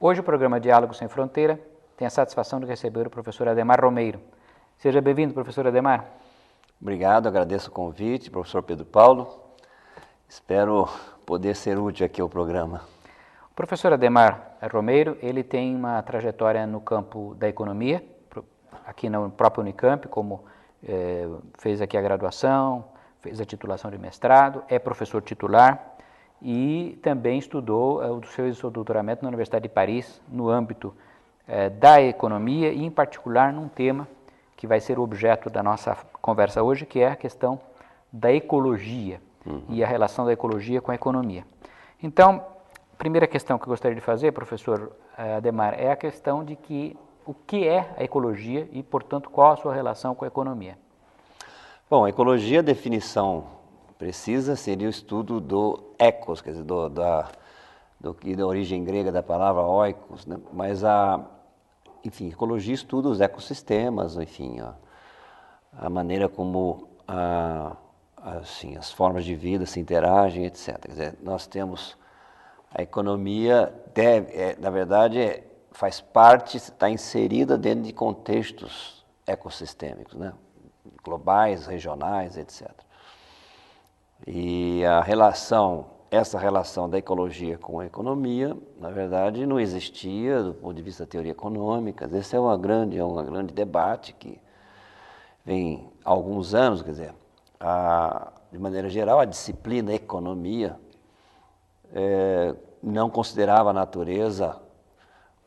Hoje o programa Diálogo Sem Fronteira tem a satisfação de receber o professor Adhemar Romeiro. Seja bem-vindo, professor Adhemar. Obrigado, agradeço o convite, professor Pedro Paulo. Espero poder ser útil aqui ao programa. O professor Adhemar Romeiro, ele tem uma trajetória no campo da economia, aqui no próprio Unicamp, como fez aqui a graduação, fez a titulação de mestrado, é professor titular e também estudou, fez o seu doutoramento na Universidade de Paris, no âmbito da economia e, em particular, num tema que vai ser o objeto da nossa conversa hoje, que é a questão da ecologia e a relação da ecologia com a economia. Então, a primeira questão que eu gostaria de fazer, professor Adhemar, é a questão de o que é a ecologia e, portanto, qual a sua relação com a economia? Bom, a ecologia, a definição precisa seria o estudo do ecos, quer dizer, da origem grega da palavra oikos, né? Mas enfim, ecologia estuda os ecossistemas, enfim, a maneira como assim, as formas de vida se interagem, etc. Quer dizer, nós temos a economia, na verdade, faz parte, está inserida dentro de contextos ecossistêmicos, né? Globais, regionais, etc. E essa relação da ecologia com a economia, na verdade, não existia do ponto de vista da teoria econômica. Esse é um grande debate que vem há alguns anos, quer dizer, de maneira geral, a disciplina economia não considerava a natureza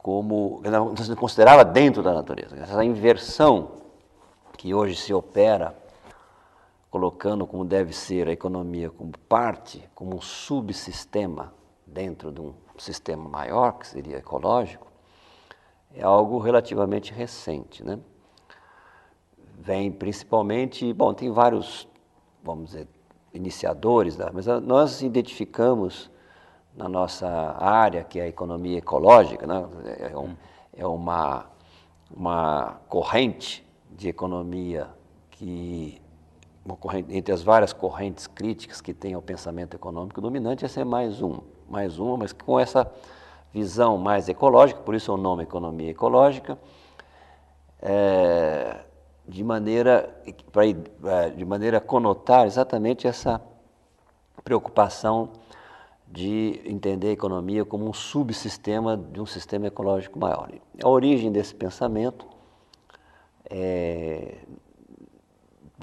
não se considerava dentro da natureza. Essa inversão que hoje se opera, colocando como deve ser a economia como parte, como um subsistema dentro de um sistema maior, que seria ecológico, é algo relativamente recente, né? Vem principalmente, bom, tem vários, vamos dizer, iniciadores, mas nós identificamos na nossa área, que é a economia ecológica, né? É uma corrente de economia entre as várias correntes críticas que tem ao pensamento econômico dominante, essa é mais uma, mas com essa visão mais ecológica, por isso o nome economia ecológica, de maneira a conotar exatamente essa preocupação de entender a economia como um subsistema de um sistema ecológico maior. A origem desse pensamento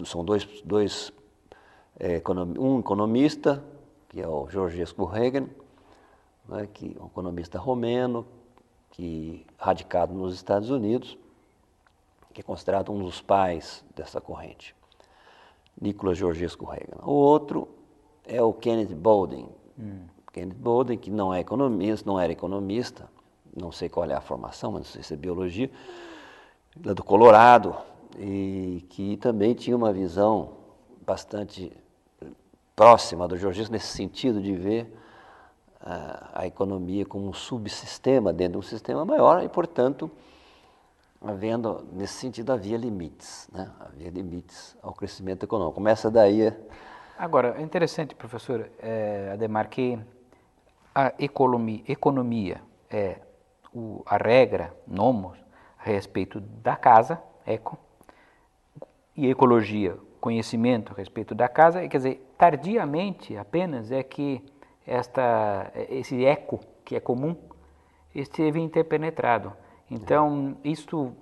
são um economista, que é o Georgescu Hegen, né, que é um economista romeno, radicado nos Estados Unidos, que é considerado um dos pais dessa corrente, Nicholas Georgescu Hegen. O outro é o Kenneth Boulding. Kenneth Boulding, que não era economista, não sei qual é a formação, mas não sei se é biologia, é do Colorado, e que também tinha uma visão bastante próxima do Georgescu nesse sentido de ver a economia como um subsistema dentro de um sistema maior e, portanto, nesse sentido, havia limites, né? Havia limites ao crescimento econômico. Começa daí. Agora, é interessante, professor Adhemar, que a economia é a regra, nomos, a respeito da casa, eco, e ecologia, conhecimento a respeito da casa, quer dizer, tardiamente apenas é que esse eco, que é comum, esteve interpenetrado. Então, isto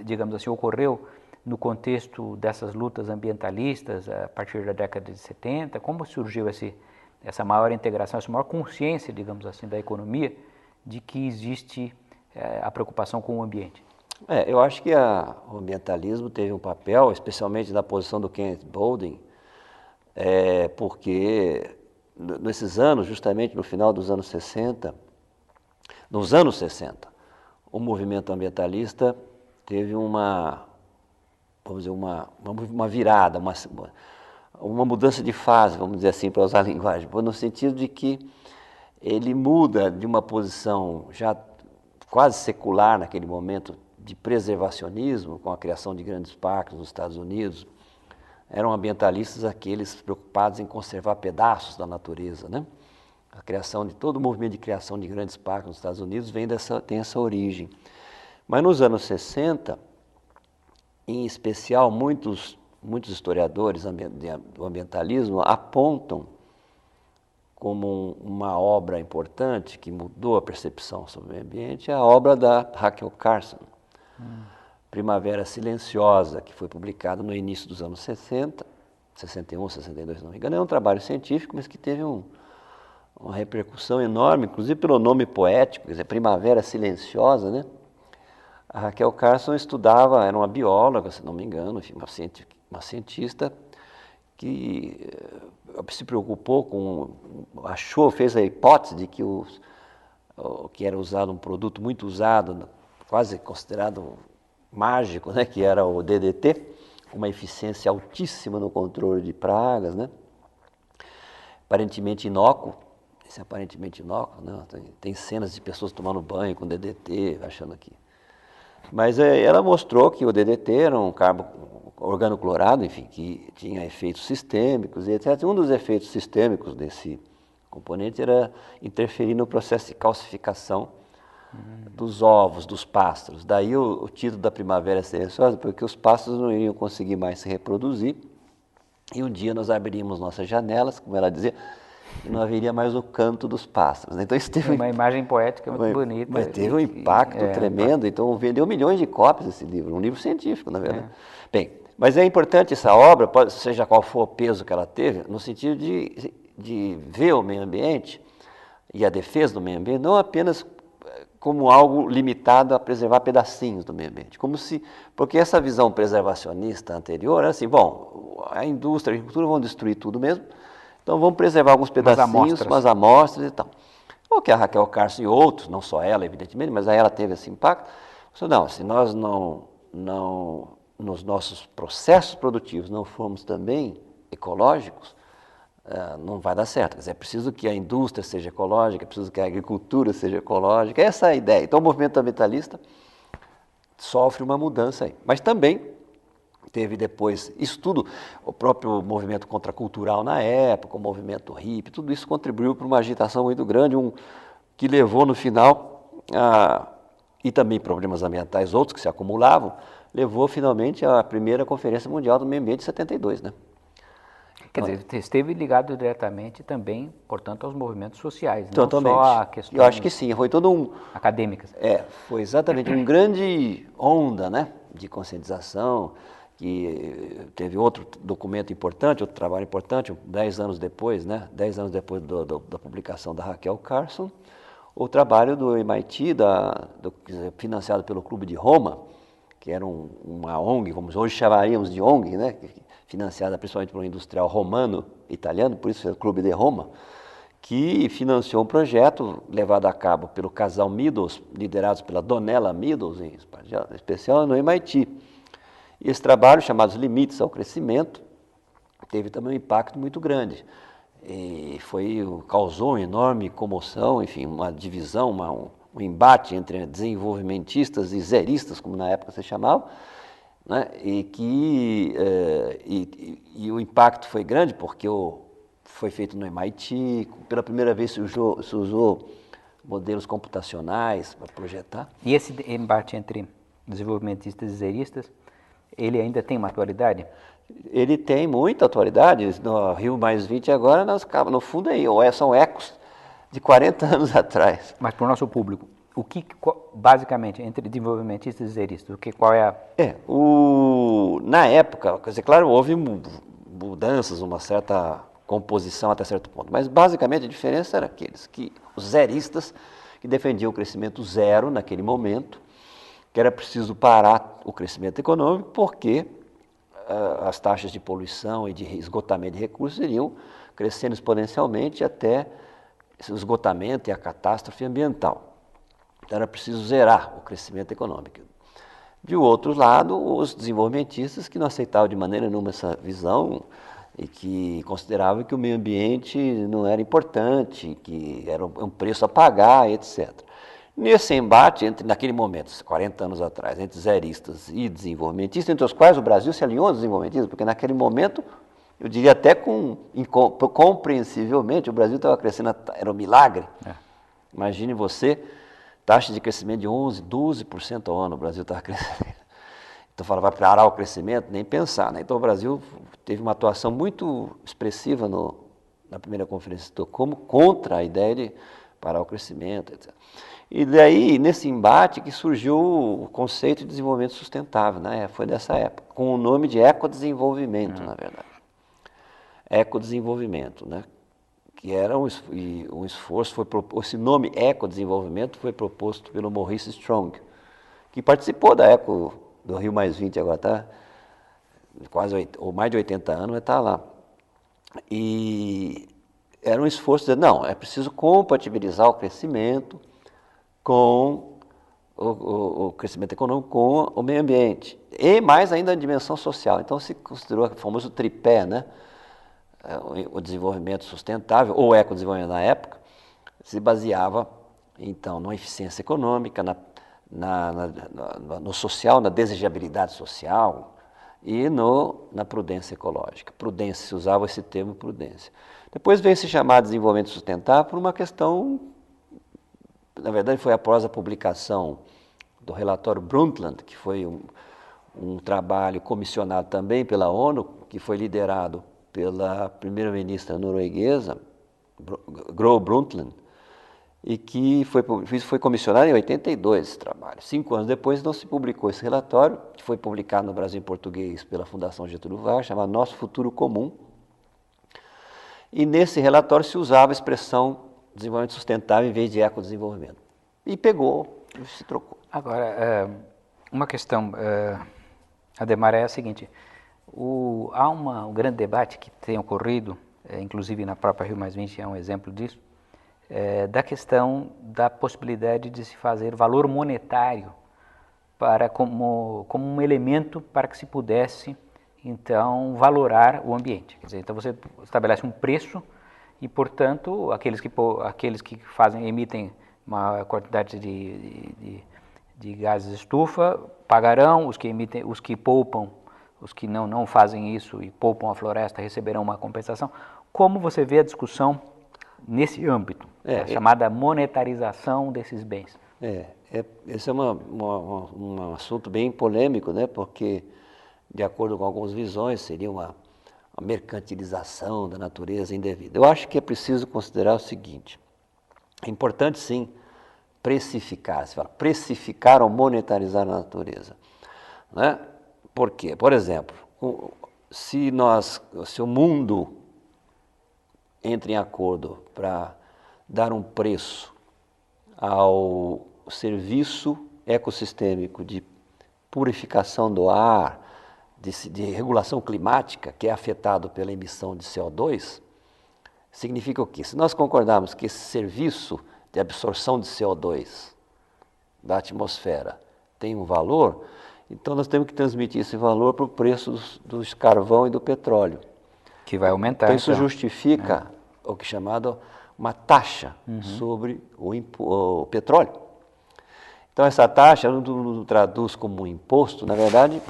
digamos assim, ocorreu no contexto dessas lutas ambientalistas a partir da década de 70, como surgiu essa maior integração, essa maior consciência, digamos assim, da economia, de que existe a preocupação com o ambiente? Eu acho que o ambientalismo teve um papel, especialmente na posição do Kenneth Boulding, porque nesses anos, justamente no final dos anos 60, o movimento ambientalista teve uma virada, uma mudança de fase, vamos dizer assim, para usar a linguagem, no sentido de que ele muda de uma posição já quase secular naquele momento de preservacionismo, com a criação de grandes parques nos Estados Unidos. Eram ambientalistas aqueles preocupados em conservar pedaços da natureza, né? A criação de todo o movimento de criação de grandes parques nos Estados Unidos tem essa origem. Mas nos anos 60, em especial, muitos historiadores do ambientalismo apontam como uma obra importante que mudou a percepção sobre o meio ambiente a obra da Rachel Carson, Primavera Silenciosa, que foi publicada no início dos anos 60, 61, 62, não me engano. É um trabalho científico, mas que teve uma repercussão enorme, inclusive pelo nome poético, quer dizer, Primavera Silenciosa, né? A Rachel Carson estudava, era uma bióloga, se não me engano, enfim, uma cientista que se preocupou fez a hipótese de que era usado um produto muito usado, quase considerado mágico, né, que era o DDT, com uma eficiência altíssima no controle de pragas, né? Aparentemente inócuo, né? Tem cenas de pessoas tomando banho com DDT, achando que... Mas ela mostrou que o DDT era um organoclorado, enfim, que tinha efeitos sistêmicos e etc. Um dos efeitos sistêmicos desse componente era interferir no processo de calcificação dos ovos dos pássaros. Daí o título da Primavera Silenciosa, porque os pássaros não iriam conseguir mais se reproduzir e um dia nós abriríamos nossas janelas, como ela dizia, e não haveria mais o canto dos pássaros. Então isso teve uma imagem poética muito bonita. Mas teve um impacto tremendo, então vendeu milhões de cópias esse livro, um livro científico, na verdade. Bem, mas é importante essa obra, seja qual for o peso que ela teve, no sentido de ver o meio ambiente e a defesa do meio ambiente, não apenas como algo limitado a preservar pedacinhos do meio ambiente, porque essa visão preservacionista anterior era assim, bom, a indústria, a agricultura vão destruir tudo mesmo, então vamos preservar alguns pedacinhos, umas amostras e tal. O que a Rachel Carson e outros, não só ela, evidentemente, mas ela teve esse impacto. Não, se nós nos nossos processos produtivos não formos também ecológicos, não vai dar certo. Quer dizer, é preciso que a indústria seja ecológica, é preciso que a agricultura seja ecológica. Essa é a ideia. Então o movimento ambientalista sofre uma mudança aí. Mas também teve depois isso tudo, o próprio movimento contracultural na época, o movimento hippie, tudo isso contribuiu para uma agitação muito grande, que levou no final, e também problemas ambientais outros que se acumulavam, levou finalmente à primeira Conferência Mundial do Meio Ambiente de 72, né? Quer dizer, esteve ligado diretamente também, portanto, aos movimentos sociais, totalmente. Não só a questões Eu acho que sim, foi todo acadêmicas. Foi exatamente uma grande onda, né, de conscientização, que teve outro documento importante, outro trabalho importante, 10 anos depois, né, 10 anos depois da publicação da Rachel Carson, o trabalho do MIT, financiado pelo Clube de Roma, que era uma ONG, como hoje chamaríamos de ONG, né, financiada principalmente por um industrial romano, italiano, por isso é o Clube de Roma, que financiou um projeto levado a cabo pelo casal Meadows, liderados pela Donella Meadows, em especial no MIT. E esse trabalho, chamado Os Limites ao Crescimento, teve também um impacto muito grande. E causou uma enorme comoção, enfim, uma divisão, um embate entre desenvolvimentistas e zeristas, como na época se chamava, né? E o impacto foi grande porque foi feito no MIT, pela primeira vez se usou modelos computacionais para projetar. E esse embate entre desenvolvimentistas e zeristas, ele ainda tem uma atualidade? Ele tem muita atualidade. No Rio Mais 20 agora, no fundo, são ecos de 40 anos atrás. Mas para o nosso público, basicamente, entre desenvolvimentistas e zeristas, qual é a... Na época, quer dizer, claro, houve mudanças, uma certa composição até certo ponto, mas basicamente a diferença era os zeristas que defendiam o crescimento zero naquele momento, que era preciso parar o crescimento econômico porque as taxas de poluição e de esgotamento de recursos iriam crescendo exponencialmente até o esgotamento e a catástrofe ambiental. Então era preciso zerar o crescimento econômico. De outro lado, os desenvolvimentistas que não aceitavam de maneira nenhuma essa visão e que consideravam que o meio ambiente não era importante, que era um preço a pagar, etc. Nesse embate, naquele momento, 40 anos atrás, entre zeristas e desenvolvimentistas, entre os quais o Brasil se alinhou aos desenvolvimentistas, porque naquele momento eu diria até compreensivelmente, o Brasil estava crescendo, era um milagre. Imagine você, taxa de crescimento de 11%, 12% ao ano, o Brasil estava crescendo. Então fala, vai parar o crescimento? Nem pensar, né? Então o Brasil teve uma atuação muito expressiva na primeira conferência de Estocolmo contra a ideia de parar o crescimento, etc. E daí, nesse embate, que surgiu o conceito de desenvolvimento sustentável, né? Foi dessa época, com o nome de ecodesenvolvimento, na verdade. Ecodesenvolvimento, né? Que era um esforço, esse nome ecodesenvolvimento foi proposto pelo Maurice Strong, que participou da Eco do Rio +20, agora está quase ou mais de 80 anos, vai estar lá. E era um esforço de dizer, não, é preciso compatibilizar o crescimento com o crescimento econômico com o meio ambiente. E mais ainda a dimensão social. Então se considerou o famoso tripé, né? O desenvolvimento sustentável, ou ecodesenvolvimento na época, se baseava, então, na eficiência econômica, no social, na desejabilidade social e na prudência ecológica. Prudência, se usava esse termo prudência. Depois veio se chamar de desenvolvimento sustentável por uma questão, na verdade foi após a publicação do relatório Brundtland, que foi um trabalho comissionado também pela ONU, que foi liderado pela primeira-ministra norueguesa, Gro Brundtland, e que foi comissionado em 82 esse trabalho. 5 anos depois não se publicou esse relatório, que foi publicado no Brasil em português pela Fundação Getúlio Vargas, chamado Nosso Futuro Comum. E nesse relatório se usava a expressão desenvolvimento sustentável em vez de ecodesenvolvimento. E pegou, e se trocou. Agora, uma questão, Adhemar, é a seguinte. Há um grande debate que tem ocorrido, inclusive na própria Rio +20 é um exemplo disso, da questão da possibilidade de se fazer valor monetário como um elemento para que se pudesse, então, valorar o ambiente. Quer dizer, então você estabelece um preço e, portanto, aqueles que emitem uma quantidade de gases de estufa pagarão, os que poupam, os que não fazem isso e poupam a floresta receberão uma compensação. Como você vê a discussão nesse âmbito, a chamada monetarização desses bens? Esse é um assunto bem polêmico, né? Porque, de acordo com algumas visões, seria uma mercantilização da natureza indevida. Eu acho que é preciso considerar o seguinte, é importante sim precificar, se fala precificar ou monetarizar a natureza, né? Por quê? Por exemplo, se o mundo entra em acordo para dar um preço ao serviço ecossistêmico de purificação do ar, de regulação climática, que é afetado pela emissão de CO2, significa o quê? Se nós concordarmos que esse serviço de absorção de CO2 da atmosfera tem um valor, então nós temos que transmitir esse valor para o preço do carvão e do petróleo. Que vai aumentar. Então isso justifica o que é chamado uma taxa sobre o petróleo. Então essa taxa não traduz como um imposto, na verdade,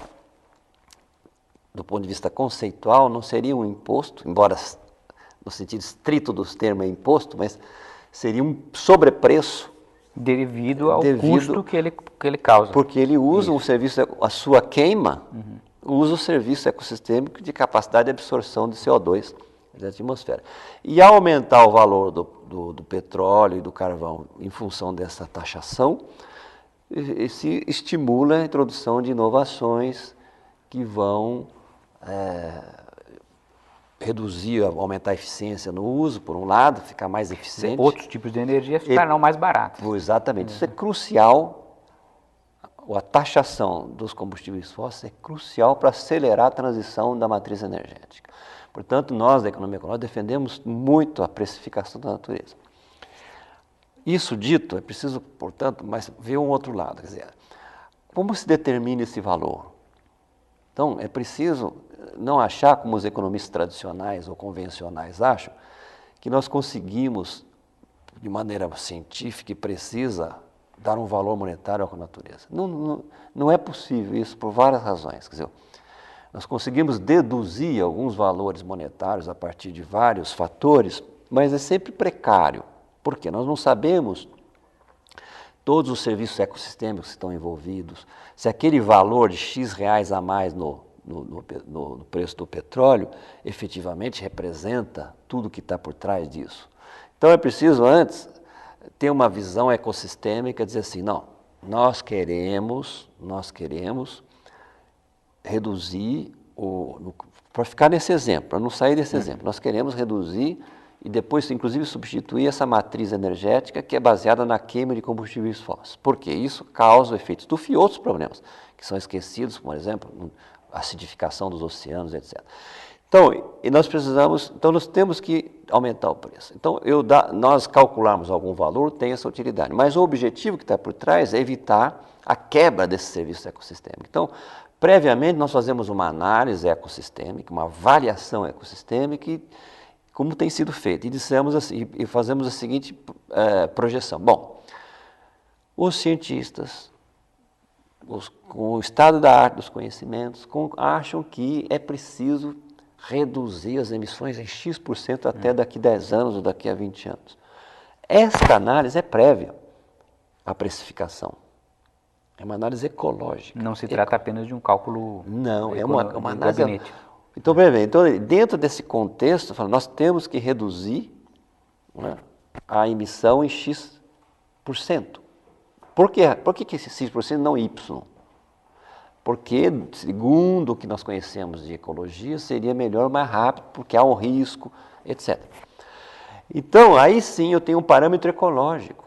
do ponto de vista conceitual, não seria um imposto, embora no sentido estrito dos termos é imposto, mas seria um sobrepreço devido ao custo que ele causa. Porque ele usa o serviço, a sua queima, usa o serviço ecossistêmico de capacidade de absorção de CO2 da atmosfera. E ao aumentar o valor do petróleo e do carvão em função dessa taxação, se estimula a introdução de inovações que vão reduzir, aumentar a eficiência no uso, por um lado, ficar mais eficiente. Outros tipos de energia ficarão mais baratos. Exatamente. Isso é crucial, a taxação dos combustíveis fósseis é crucial para acelerar a transição da matriz energética. Portanto, nós da economia ecológica defendemos muito a precificação da natureza. Isso dito, é preciso, portanto, mas ver um outro lado, quer dizer, como se determina esse valor? Então, é preciso não achar, como os economistas tradicionais ou convencionais acham, que nós conseguimos, de maneira científica e precisa, dar um valor monetário à natureza. Não é possível isso por várias razões. Quer dizer, Nós conseguimos deduzir alguns valores monetários a partir de vários fatores, mas é sempre precário. Por quê? Nós não sabemos todos os serviços ecossistêmicos que estão envolvidos, se aquele valor de X reais a mais no preço do petróleo efetivamente representa tudo que está por trás disso. Então é preciso antes ter uma visão ecossistêmica, dizer assim, não, nós queremos reduzir, para ficar nesse exemplo, para não sair desse exemplo, nós queremos reduzir e depois, inclusive, substituir essa matriz energética que é baseada na queima de combustíveis fósseis. Por quê? Isso causa efeitos estufa e outros problemas, que são esquecidos, por exemplo, a acidificação dos oceanos, etc. Então, nós temos que aumentar o preço. Então, nós calcularmos algum valor tem essa utilidade, mas o objetivo que está por trás é evitar a quebra desse serviço ecossistêmico. Então, previamente, nós fazemos uma análise ecossistêmica, uma avaliação ecossistêmica, como tem sido feito, e fazemos a seguinte projeção. Bom, os cientistas, com o estado da arte dos conhecimentos, acham que é preciso reduzir as emissões em X% até daqui a 10 anos ou daqui a 20 anos. Esta análise é prévia à precificação. É uma análise ecológica. Não se trata apenas de um cálculo. Não, é uma análise. Então, dentro desse contexto, nós temos que reduzir, né, a emissão em X%. Por quê? Por que esse X% não Y? Porque, segundo o que nós conhecemos de ecologia, seria melhor, mais rápido, porque há um risco, etc. Então, aí sim eu tenho um parâmetro ecológico,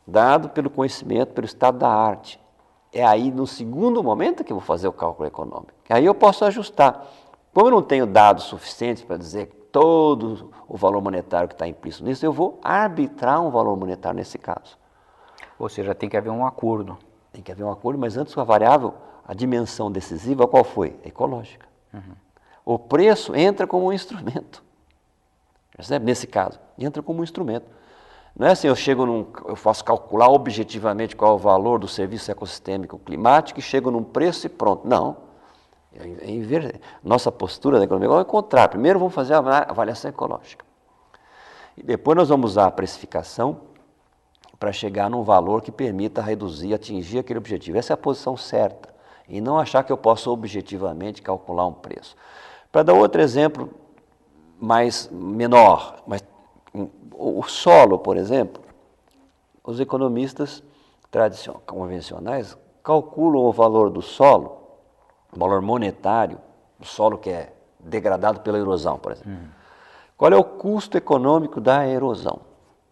dado pelo conhecimento, pelo estado da arte. É aí, no segundo momento, que eu vou fazer o cálculo econômico. Aí eu posso ajustar. Como eu não tenho dados suficientes para dizer todo o valor monetário que está implícito nisso, eu vou arbitrar um valor monetário nesse caso. Ou seja, tem que haver um acordo. Tem que haver um acordo, mas antes a variável, a dimensão decisiva, qual foi? Ecológica. O preço entra como um instrumento. Percebe? Nesse caso, entra como um instrumento. Não é assim, eu faço calcular objetivamente qual é o valor do serviço ecossistêmico climático e chego num preço e pronto. Não. Nossa postura da economia é o contrário. Primeiro vamos fazer a avaliação ecológica. E depois nós vamos usar a precificação para chegar num valor que permita reduzir, atingir aquele objetivo. Essa é a posição certa. E não achar que eu posso objetivamente calcular um preço. Para dar outro exemplo menor, mas o solo, por exemplo, os economistas convencionais calculam o valor do solo, o valor monetário do solo que é degradado pela erosão, por exemplo. Qual é o custo econômico da erosão?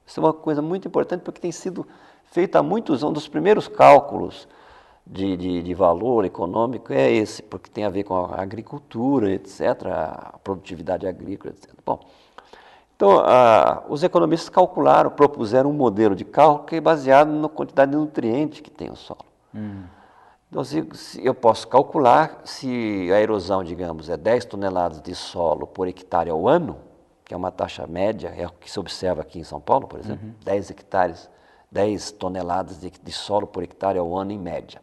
Isso é uma coisa muito importante porque tem sido feito há muitos anos. Um dos primeiros cálculos de valor econômico é esse, porque tem a ver com a agricultura, etc., a produtividade agrícola, etc. Bom, então, os economistas propuseram um modelo de cálculo que é baseado na quantidade de nutrientes que tem o solo. Então, se eu posso calcular se a erosão, digamos, é 10 toneladas de solo por hectare ao ano, que é uma taxa média, é o que se observa aqui em São Paulo, por exemplo, 10 toneladas de solo por hectare ao ano em média.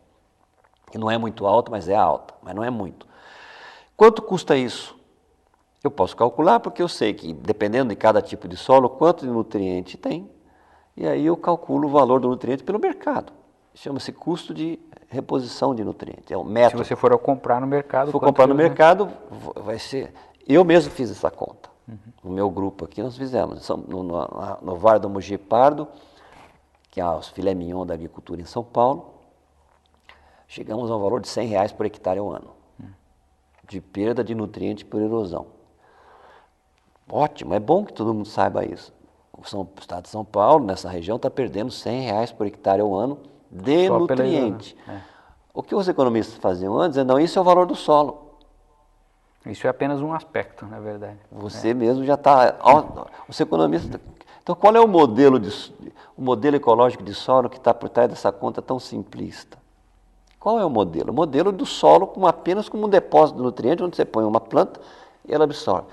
Que não é muito alto, mas é alta, mas não é muito. Quanto custa isso? Eu posso calcular porque eu sei que, dependendo de cada tipo de solo, quanto de nutriente tem, e aí eu calculo o valor do nutriente pelo mercado. Chama-se custo de reposição de nutrientes. É um método. Se você for comprar no mercado... Se for comprar no mercado, vai ser... Eu mesmo fiz essa conta. No meu grupo aqui nós fizemos. No Vale do Mogi Pardo, que é os filé mignon da agricultura em São Paulo, chegamos a um valor de R$100 por hectare ao ano, de perda de nutrientes por erosão. Ótimo, é bom que todo mundo saiba isso. O estado de São Paulo, nessa região, está perdendo R$100 por hectare ao ano de só nutriente. O que os economistas faziam antes é, não, isso é o valor do solo. Isso é apenas um aspecto, na verdade. Você mesmo já está... Os economistas... Então, qual é o modelo ecológico de solo que está por trás dessa conta tão simplista? Qual é o modelo? O modelo do solo apenas como um depósito de nutrientes, onde você põe uma planta e ela absorve.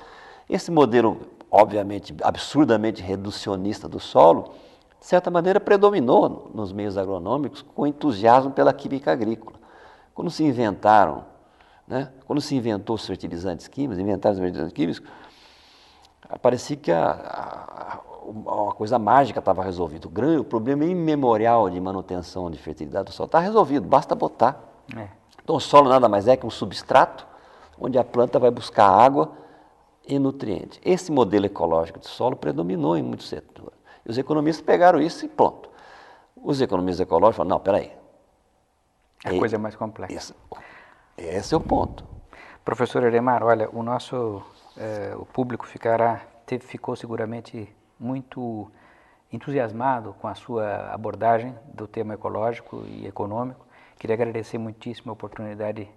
Esse modelo, obviamente, absurdamente reducionista do solo, de certa maneira predominou nos meios agronômicos com entusiasmo pela química agrícola. Quando se inventaram né? Quando se inventou os fertilizantes químicos, inventaram os fertilizantes químicos, parecia que a coisa mágica estava resolvida. O problema imemorial de manutenção de fertilidade do solo está resolvido, basta botar. Então o solo nada mais é que um substrato onde a planta vai buscar água e nutrientes. Esse modelo ecológico de solo predominou em muitos setores. E os economistas pegaram isso e pronto. Os economistas ecológicos falaram, não, peraí. A coisa é mais complexa. Esse é o ponto. Professor Ademar, olha, o público ficou seguramente muito entusiasmado com a sua abordagem do tema ecológico e econômico. Queria agradecer muitíssimo a oportunidade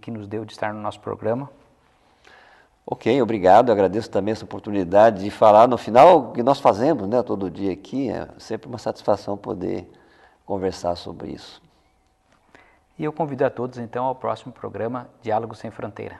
que nos deu de estar no nosso programa. Ok, obrigado. Eu agradeço também essa oportunidade de falar no final o que nós fazemos, né, todo dia aqui. É sempre uma satisfação poder conversar sobre isso. E eu convido a todos, então, ao próximo programa Diálogo Sem Fronteira.